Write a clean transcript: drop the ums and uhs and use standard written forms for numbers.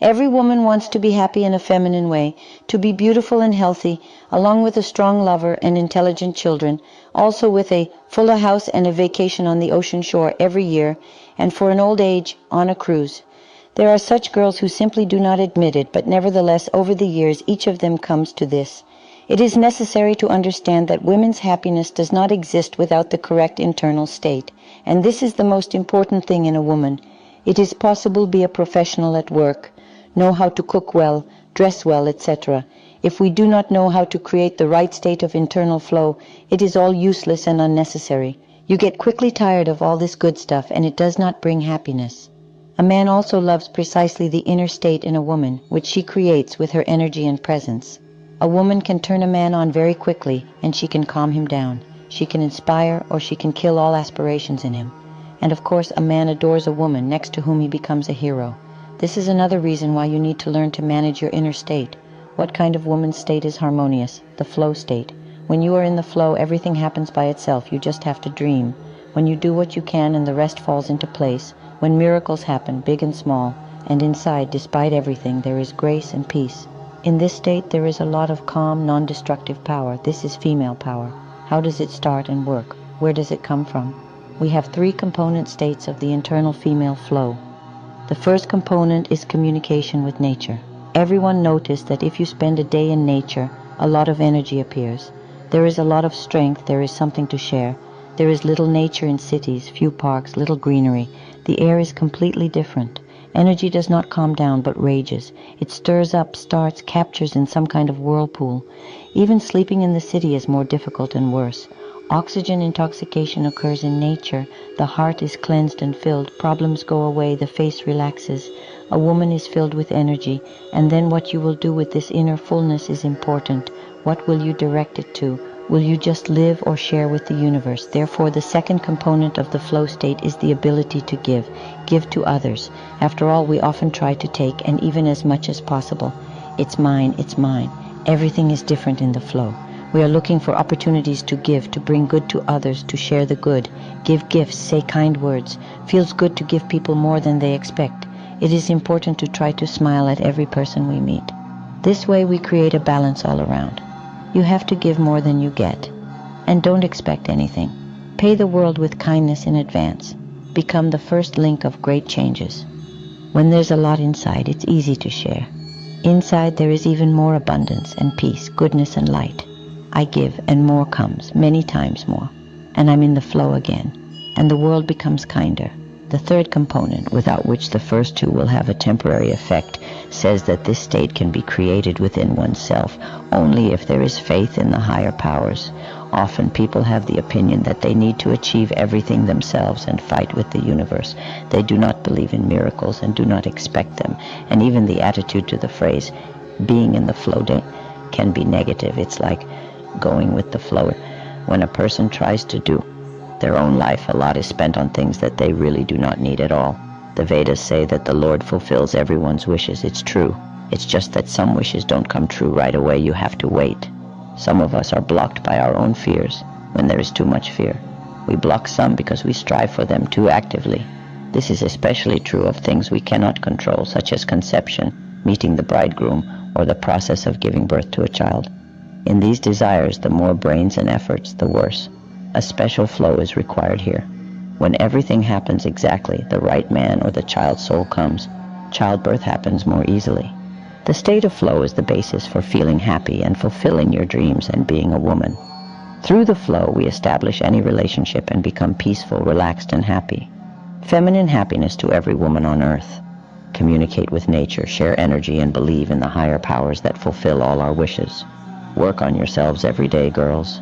Every woman wants to be happy in a feminine way, to be beautiful and healthy, along with a strong lover and intelligent children, also with a fuller house and a vacation on the ocean shore every year, and for an old age on a cruise. There are such girls who simply do not admit it, but nevertheless, over the years, each of them comes to this. It is necessary to understand that women's happiness does not exist without the correct internal state, and this is the most important thing in a woman. It is possible to be a professional at work, know how to cook well, dress well, etc. If we do not know how to create the right state of internal flow, it is all useless and unnecessary. You get quickly tired of all this good stuff, and it does not bring happiness. A man also loves precisely the inner state in a woman, which she creates with her energy and presence. A woman can turn a man on very quickly, and she can calm him down. She can inspire, or she can kill all aspirations in him. And of course, a man adores a woman next to whom he becomes a hero. This is another reason why you need to learn to manage your inner state. What kind of woman's state is harmonious? The flow state. When you are in the flow, everything happens by itself. You just have to dream. When you do what you can and the rest falls into place, when miracles happen, big and small, and inside, despite everything, there is grace and peace. In this state, there is a lot of calm, non-destructive power. This is female power. How does it start and work? Where does it come from? We have 3 component states of the internal female flow. The first component is communication with nature. Everyone noticed that if you spend a day in nature, a lot of energy appears. There is a lot of strength, there is something to share. There is little nature in cities, few parks, little greenery. The air is completely different. Energy does not calm down but rages. It stirs up, starts, captures in some kind of whirlpool. Even sleeping in the city is more difficult and worse. Oxygen intoxication occurs in nature. The heart is cleansed and filled. Problems go away. The face relaxes. A woman is filled with energy. And then what you will do with this inner fullness is important. What will you direct it to? Will you just live or share with the universe? Therefore, the second component of the flow state is the ability to give. Give to others. After all, we often try to take, and even as much as possible. It's mine, it's mine. Everything is different in the flow. We are looking for opportunities to give, to bring good to others, to share the good. Give gifts, say kind words. Feels good to give people more than they expect. It is important to try to smile at every person we meet. This way we create a balance all around. You have to give more than you get. And don't expect anything. Pay the world with kindness in advance. Become the first link of great changes. When there's a lot inside, it's easy to share. Inside there is even more abundance and peace, goodness and light. I give, and more comes, many times more. And I'm in the flow again. And the world becomes kinder. The third component, without which the first 2 will have a temporary effect, says that this state can be created within oneself only if there is faith in the higher powers. Often people have the opinion that they need to achieve everything themselves and fight with the universe. They do not believe in miracles and do not expect them. And even the attitude to the phrase, being in the flow, can be negative. It's like going with the flow. When a person tries to do their own life, a lot is spent on things that they really do not need at all. The Vedas say that the Lord fulfills everyone's wishes. It's true. It's just that some wishes don't come true right away. You have to wait. Some of us are blocked by our own fears when there is too much fear. We block some because we strive for them too actively. This is especially true of things we cannot control, such as conception, meeting the bridegroom, or the process of giving birth to a child. In these desires, the more brains and efforts, the worse. A special flow is required here. When everything happens exactly, the right man or the child soul comes, childbirth happens more easily. The state of flow is the basis for feeling happy and fulfilling your dreams and being a woman. Through the flow, we establish any relationship and become peaceful, relaxed, and happy. Feminine happiness to every woman on earth. Communicate with nature, share energy, and believe in the higher powers that fulfill all our wishes. Work on yourselves every day, girls.